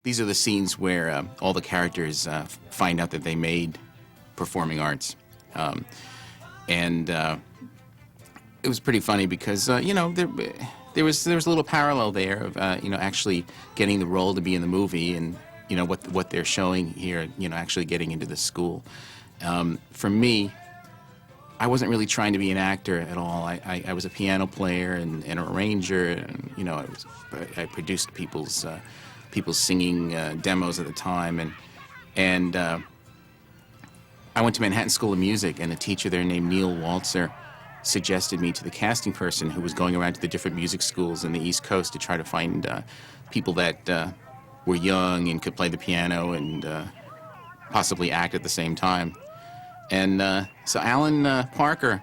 These are the scenes where all the characters find out that they made performing arts. Um, and it was pretty funny because, there was a little parallel there of, actually getting the role to be in the movie and, what they're showing here, actually getting into the school. For me, I wasn't really trying to be an actor at all. I was a piano player and an arranger, and I produced people's singing demos at the time, and I went to Manhattan School of Music, and a teacher there named Neil Waltzer suggested me to the casting person who was going around to the different music schools in the East Coast to try to find people that were young and could play the piano and possibly act at the same time. And so Alan Parker,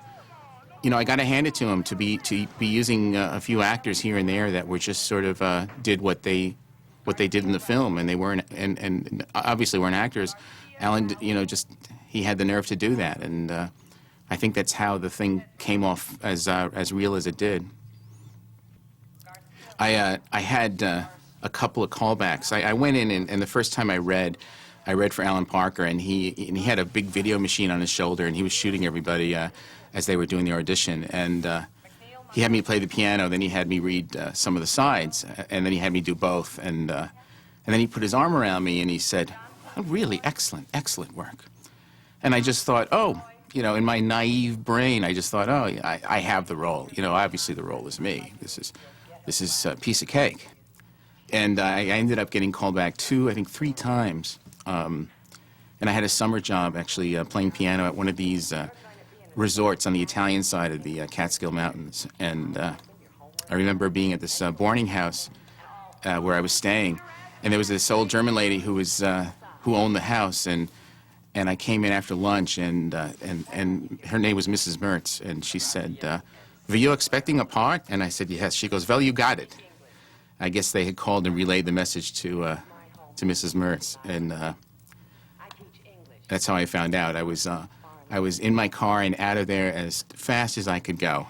I got to hand it to him to be using a few actors here and there that were just sort of did what they did in the film, and they weren't and obviously weren't actors. Alan, he had the nerve to do that, and I think that's how the thing came off as real as it did. I had a couple of callbacks. I went in, and the first time I read for Alan Parker, and he had a big video machine on his shoulder, and he was shooting everybody as they were doing the audition. And he had me play the piano, then he had me read some of the sides, and then he had me do both. And then he put his arm around me, and he said, "Oh, really excellent, excellent work." And I just thought, in my naive brain, I just thought, I have the role. Obviously the role is me. This is a piece of cake. And I ended up getting called back I think three times. And I had a summer job actually playing piano at one of these resorts on the Italian side of the Catskill Mountains. And I remember being at this boarding house where I was staying, and there was this old German lady who owned the house, and I came in after lunch, and her name was Mrs. Mertz, and she said, "Were you expecting a part?" And I said, "Yes." She goes, "Well, you got it." I guess they had called and relayed the message to Mrs. Mertz, and that's how I found out. I was in my car and out of there as fast as I could go.